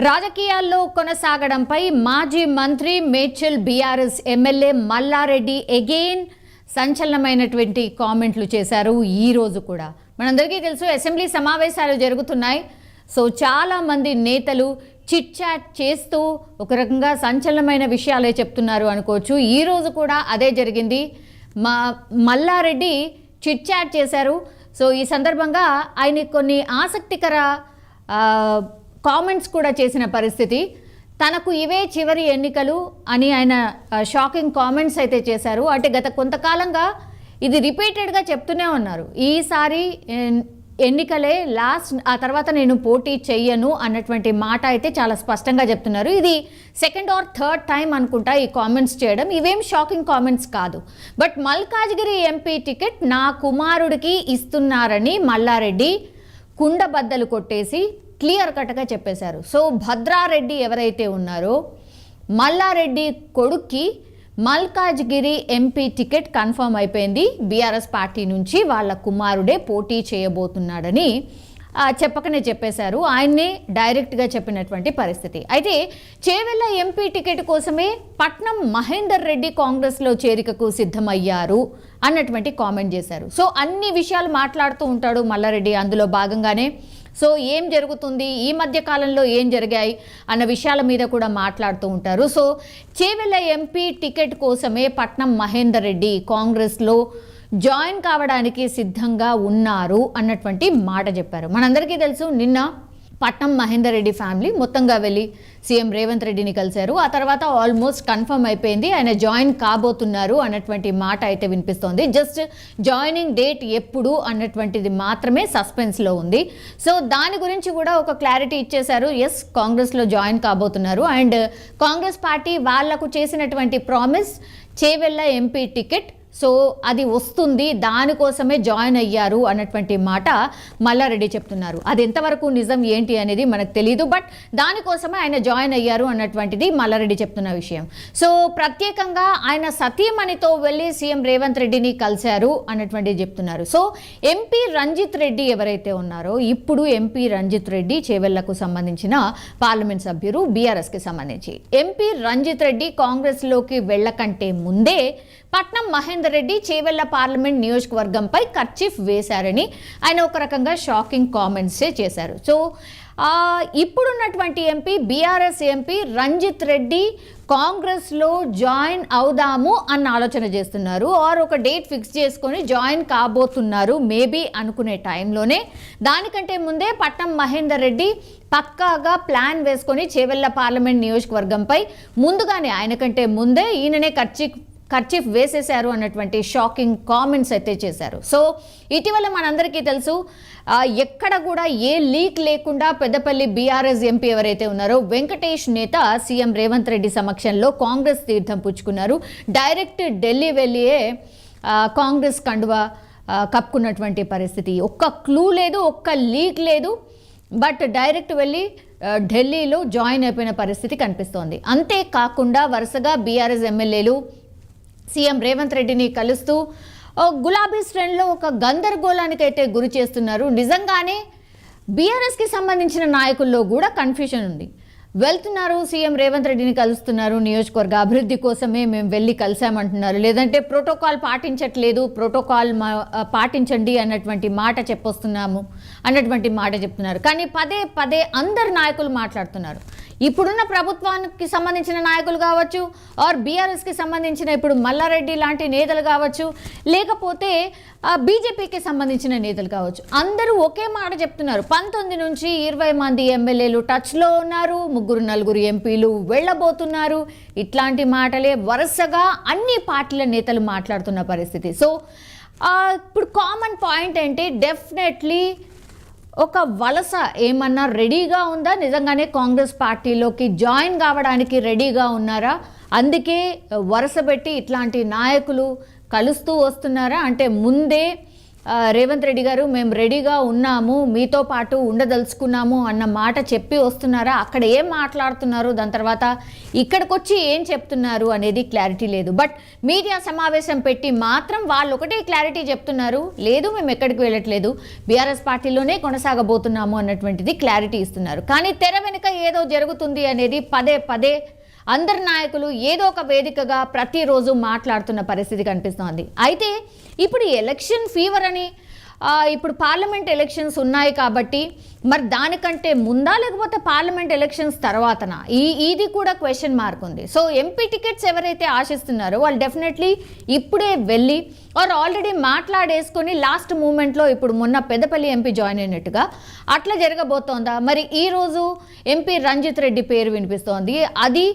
రాజకీయాల్లో కొనసాగడంపై మాజీ మంత్రి Medchal BRS MLA Malla Reddy again సంచలనమైనటువంటి కామెంట్లు చేశారు. ఈ రోజు కూడా మనందరికీ తెలుసు అసెంబ్లీ సమావేశాలు జరుగుతున్నాయి. సో చాలామంది నేతలు చిట్ చాట్ చేస్తూ ఒక రకంగా సంచలనమైన విషయాలే చెప్తున్నారు అనుకోవచ్చు. ఈ రోజు కూడా అదే జరిగింది. మల్లారెడ్డి చిట్ చాట్ చేశారు. సో ఈ సందర్భంగా ఆయన కొన్ని ఆసక్తికర కామెంట్స్ కూడా చేసిన పరిస్థితి. తనకు ఇవే చివరి ఎన్నికలు అని ఆయన షాకింగ్ కామెంట్స్ అయితే చేశారు. అంటే గత కొంతకాలంగా ఇది రిపీటెడ్గా చెప్తూనే ఉన్నారు. ఈసారి ఎన్నికలే లాస్ట్, ఆ తర్వాత నేను పోటీ చెయ్యను అన్నటువంటి మాట అయితే చాలా స్పష్టంగా చెప్తున్నారు. ఇది సెకండ్ ఆర్ థర్డ్ టైం అనుకుంటా ఈ కామెంట్స్ చేయడం. ఇవేం షాకింగ్ కామెంట్స్ కాదు. బట్ మల్కాజ్గిరి ఎంపీ టికెట్ నా కుమారుడికి ఇస్తున్నారని మల్లారెడ్డి కుండబద్దలు కొట్టేసి క్లియర్ కట్గా చెప్పేశారు. సో భద్రారెడ్డి ఎవరైతే ఉన్నారో మల్లారెడ్డి కొడుక్కి మల్కాజ్గిరి ఎంపీ టికెట్ కన్ఫర్మ్ అయిపోయింది. బీఆర్ఎస్ పార్టీ నుంచి వాళ్ళ కుమారుడే పోటీ చేయబోతున్నాడని చెప్పకనే చెప్పేశారు. ఆయన్నే డైరెక్ట్గా చెప్పినటువంటి పరిస్థితి. అయితే చేవెళ్ళ ఎంపీ టికెట్ కోసమే పట్నం మహేందర్ రెడ్డి కాంగ్రెస్లో చేరికకు సిద్ధమయ్యారు అన్నటువంటి కామెంట్ చేశారు. సో అన్ని విషయాలు మాట్లాడుతూ ఉంటాడు మల్లారెడ్డి. అందులో భాగంగానే సో ఏం జరుగుతుంది, ఈ మధ్య కాలంలో ఏం జరిగాయి అన్న విషయాల మీద కూడా మాట్లాడుతూ ఉంటారు. సో చేవెళ్ళ ఎంపీ టికెట్ కోసమే పట్నం మహేందర్ రెడ్డి కాంగ్రెస్లో జాయిన్ కావడానికి సిద్ధంగా ఉన్నారు అన్నటువంటి మాట చెప్పారు. మనందరికీ తెలుసు, నిన్న పట్నం మహేందర్ రెడ్డి ఫ్యామిలీ మొత్తంగా వెళ్ళి సీఎం రేవంత్ రెడ్డిని కలిశారు. ఆ తర్వాత ఆల్మోస్ట్ కన్ఫర్మ్ అయిపోయింది, ఆయన జాయిన్ కాబోతున్నారు అన్నటువంటి మాట అయితే వినిపిస్తోంది. జస్ట్ జాయినింగ్ డేట్ ఎప్పుడు అన్నటువంటిది మాత్రమే సస్పెన్స్లో ఉంది. సో దాని గురించి కూడా ఒక క్లారిటీ ఇచ్చేశారు. ఎస్, కాంగ్రెస్లో జాయిన్ కాబోతున్నారు. అండ్ కాంగ్రెస్ పార్టీ వాళ్లకు చేసినటువంటి promise Chevella MP ticket, so అది వస్తుంది, దానికోసమే జాయిన్ అయ్యారు అన్నటువంటి మాట మల్లారెడ్డి చెప్తున్నారు. అది ఎంతవరకు నిజం ఏంటి అనేది మనకు తెలియదు. బట్ దానికోసమే ఆయన జాయిన్ అయ్యారు అన్నటువంటిది మల్లారెడ్డి చెప్తున్న విషయం. సో ప్రత్యేకంగా ఆయన సతీమణితో వెళ్ళి సీఎం రేవంత్ రెడ్డిని కలిశారు అన్నటువంటిది చెప్తున్నారు. సో ఎంపీ రంజిత్ రెడ్డి ఎవరైతే ఉన్నారో, ఇప్పుడు ఎంపీ రంజిత్ రెడ్డి చేవెళ్లకు సంబంధించిన పార్లమెంట్ సభ్యులు, బీఆర్ఎస్కి సంబంధించి ఎంపీ రంజిత్ రెడ్డి కాంగ్రెస్లోకి వెళ్ళకంటే ముందే పట్నం మహేందర్ రెడ్డి చేవెళ్ళ పార్లమెంట్ నియోజకవర్గంపై కర్చీఫ్ వేశారని ఆయన ఒక రకంగా షాకింగ్ కామెంట్సే చేశారు. సో ఇప్పుడున్నటువంటి MP, BRS MP Ranjith Reddy కాంగ్రెస్లో జాయిన్ అవుదాము అన్న ఆలోచన చేస్తున్నారు. ఆర్ ఒక డేట్ ఫిక్స్ చేసుకొని జాయిన్ కాబోతున్నారు మేబీ అనుకునే టైంలోనే, దానికంటే ముందే పట్నం మహేందర్ రెడ్డి పక్కాగా ప్లాన్ వేసుకొని చేవెళ్ళ పార్లమెంట్ నియోజకవర్గంపై ముందుగానే, ఆయనకంటే ముందే ఈయననే కర్చీఫ్ వేసేశారు అన్నటువంటి షాకింగ్ కామెంట్స్ అయితే చేశారు. సో ఇటీవల మనందరికీ తెలుసు, ఎక్కడ కూడా ఏ లీక్ లేకుండా పెద్దపల్లి బీఆర్ఎస్ ఎంపీ ఎవరైతే ఉన్నారో వెంకటేష్ నేత సీఎం రేవంత్ రెడ్డి సమక్షంలో కాంగ్రెస్ తీర్థం పుచ్చుకున్నారు. డైరెక్ట్ ఢిల్లీ వెళ్ళియే కాంగ్రెస్ కండువా కప్పుకున్నటువంటి పరిస్థితి. ఒక్క క్లూ లేదు, ఒక్క లీక్ లేదు, బట్ డైరెక్ట్ వెళ్ళి ఢిల్లీలో జాయిన్ అయిపోయిన పరిస్థితి కనిపిస్తోంది. అంతేకాకుండా వరుసగా బీఆర్ఎస్ ఎమ్మెల్యేలు సీఎం రేవంత్ రెడ్డిని కలుస్తూ గులాబీ శ్రేణిలో ఒక గందరగోళానికి అయితే గురి చేస్తున్నారు. నిజంగానే బీఆర్ఎస్కి సంబంధించిన నాయకుల్లో కూడా కన్ఫ్యూజన్ ఉంది. వెళ్తున్నారు, సీఎం రేవంత్ రెడ్డిని కలుస్తున్నారు, నియోజకవర్గ అభివృద్ధి కోసమే మేము వెళ్ళి కలిసామంటున్నారు, లేదంటే ప్రోటోకాల్ పాటించట్లేదు, ప్రోటోకాల్ పాటించండి అన్నటువంటి మాట చెప్పొస్తున్నాము అన్నటువంటి మాట చెప్తున్నారు. కానీ పదే పదే అందరు నాయకులు మాట్లాడుతున్నారు. ఇప్పుడున్న ప్రభుత్వానికి సంబంధించిన నాయకులు కావచ్చు, ఆర్ బీఆర్ఎస్కి సంబంధించిన ఇప్పుడు మల్లారెడ్డి లాంటి నేతలు కావచ్చు, లేకపోతే బీజేపీకి సంబంధించిన నేతలు కావచ్చు, అందరూ ఒకే మాట చెప్తున్నారు. 19 నుంచి 20 మంది ఎమ్మెల్యేలు టచ్లో ఉన్నారు, 3-4 ఎంపీలు వెళ్ళబోతున్నారు. ఇట్లాంటి మాటలే వరుసగా అన్ని పార్టీల నేతలు మాట్లాడుతున్న పరిస్థితి. సో ఇప్పుడు కామన్ పాయింట్ ఏంటి, డెఫినెట్లీ ఒక వలస ఏమన్నా రెడీగా ఉందా, నిజంగానే కాంగ్రెస్ పార్టీలోకి జాయిన్ కావడానికి రెడీగా ఉన్నారా, అందుకే వరుస పెట్టి ఇట్లాంటి నాయకులు కలుస్తూ వస్తున్నారా, అంటే ముందే రేవంత్ రెడ్డి గారు మేము రెడీగా ఉన్నాము, మీతో పాటు ఉండదలుచుకున్నాము అన్న మాట చెప్పి వస్తున్నారా, అక్కడ ఏం మాట్లాడుతున్నారు, దాని తర్వాత ఇక్కడికి వచ్చి ఏం చెప్తున్నారు అనేది క్లారిటీ లేదు. బట్ మీడియా సమావేశం పెట్టి మాత్రం వాళ్ళు ఒకటే క్లారిటీ చెప్తున్నారు, లేదు మేము ఎక్కడికి వెళ్ళట్లేదు, బీఆర్ఎస్ పార్టీలోనే కొనసాగబోతున్నాము అన్నటువంటిది క్లారిటీ ఇస్తున్నారు. కానీ తెర వెనుక ఏదో జరుగుతుంది అనేది పదే పదే అందరు నాయకులు ఏదో ఒక వేదికగా ప్రతిరోజు మాట్లాడుతున్న పరిస్థితి కనిపిస్తోంది. అయితే ఇప్పుడు ఎలక్షన్ ఫీవర్ అని ఇప్పుడు పార్లమెంట్ ఎలక్షన్స్ ఉన్నాయి కాబట్టి మరి దానికంటే ముందా లేకపోతే పార్లమెంట్ ఎలక్షన్స్ తర్వాతనా, ఇది కూడా క్వశ్చన్ మార్క్ ఉంది. సో ఎంపీ టికెట్స్ ఎవరైతే ఆశిస్తున్నారో వాళ్ళు డెఫినెట్లీ ఇప్పుడే వెళ్ళి ఆల్రెడీ మాట్లాడేసుకొని లాస్ట్ మూమెంట్లో ఇప్పుడు మొన్న పెద్దపల్లి ఎంపీ జాయిన్ అయినట్టుగా అట్లా జరగబోతోందా? మరి ఈరోజు ఎంపీ రంజిత్ రెడ్డి పేరు వినిపిస్తోంది. అది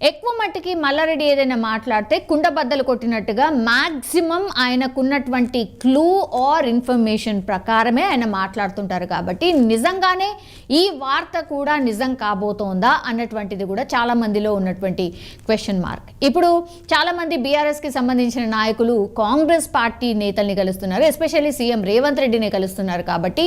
ఎక్కువ మట్టికి మల్లారెడ్డి ఏదైనా మాట్లాడితే కుండబద్దలు కొట్టినట్టుగా మ్యాక్సిమం ఆయనకున్నటువంటి క్లూ ఆర్ ఇన్ఫర్మేషన్ ప్రకారమే ఆయన మాట్లాడుతుంటారు. కాబట్టి నిజంగానే ఈ వార్త కూడా నిజం కాబోతోందా అన్నటువంటిది కూడా చాలా మందిలో ఉన్నటువంటి క్వశ్చన్ మార్క్. ఇప్పుడు చాలామంది బీఆర్ఎస్కి సంబంధించిన నాయకులు కాంగ్రెస్ పార్టీ నేతల్ని కలుస్తున్నారు, ఎస్పెషల్లీ సీఎం రేవంత్ రెడ్డిని కలుస్తున్నారు. కాబట్టి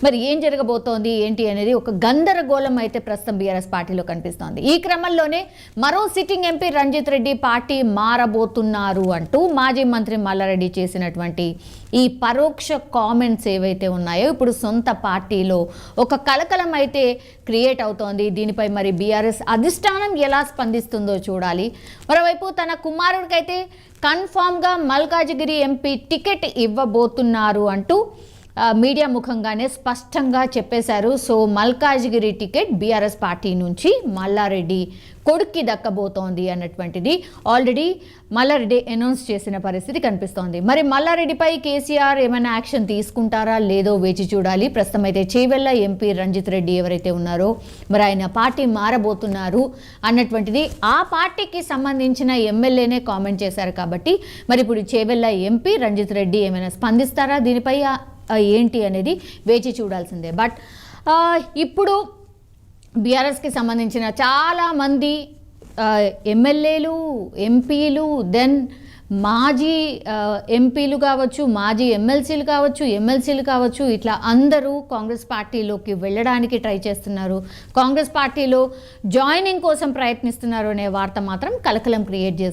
మరి ఏం జరగబోతోంది ఏంటి అనేది ఒక గందరగోళం అయితే ప్రస్తుతం బీఆర్ఎస్ పార్టీలో కనిపిస్తోంది. ఈ క్రమంలోనే మరో sitting MP Ranjith Reddy party మారబోతున్నారు అంటూ మాజీ మంత్రి మల్లారెడ్డి చేసినటువంటి ఈ పరోక్ష కామెంట్స్ ఏవైతే ఉన్నాయో ఇప్పుడు సొంత పార్టీలో ఒక కలకలం అయితే క్రియేట్ అవుతోంది. దీనిపై మరి బీఆర్ఎస్ అధిష్టానం ఎలా స్పందిస్తుందో చూడాలి. మరోవైపు తన కుమారుడికైతే కన్ఫామ్గా మల్కాజిగిరి ఎంపీ టికెట్ ఇవ్వబోతున్నారు అంటూ మీడియా ముఖంగానే స్పష్టంగా చెప్పేశారు. So Malkajgiri ticket BRS party నుంచి మల్లారెడ్డి కొడుక్కి దక్కబోతోంది అన్నటువంటిది ఆల్రెడీ మల్లారెడ్డి అనౌన్స్ చేసిన పరిస్థితి కనిపిస్తోంది. మరి మల్లారెడ్డిపై కేసీఆర్ ఏమైనా యాక్షన్ తీసుకుంటారా లేదో వేచి చూడాలి. ప్రస్తుతం అయితే చేవెళ్ళ ఎంపీ రంజిత్ రెడ్డి ఎవరైతే ఉన్నారో మరి ఆయన పార్టీ మారబోతున్నారు అన్నటువంటిది ఆ పార్టీకి సంబంధించిన ఎమ్మెల్యేనే కామెంట్ చేశారు. కాబట్టి మరి ఇప్పుడు చేవెళ్ళ ఎంపీ రంజిత్ రెడ్డి ఏమైనా స్పందిస్తారా దీనిపై ఏంటి అనేది వేచి చూడాల్సిందే. బట్ ఇప్పుడు బీఆర్ఎస్కి సంబంధించిన చాలామంది ఎమ్మెల్యేలు, ఎంపీలు, దెన్ మాజీ ఎంపీలు కావచ్చు, మాజీ ఎమ్మెల్సీలు కావచ్చు, ఇట్లా అందరూ కాంగ్రెస్ పార్టీలోకి వెళ్ళడానికి ట్రై చేస్తున్నారు, కాంగ్రెస్ పార్టీలో జాయినింగ్ కోసం ప్రయత్నిస్తున్నారు అనే వార్త మాత్రం కలకలం క్రియేట్ చేస్తుంది.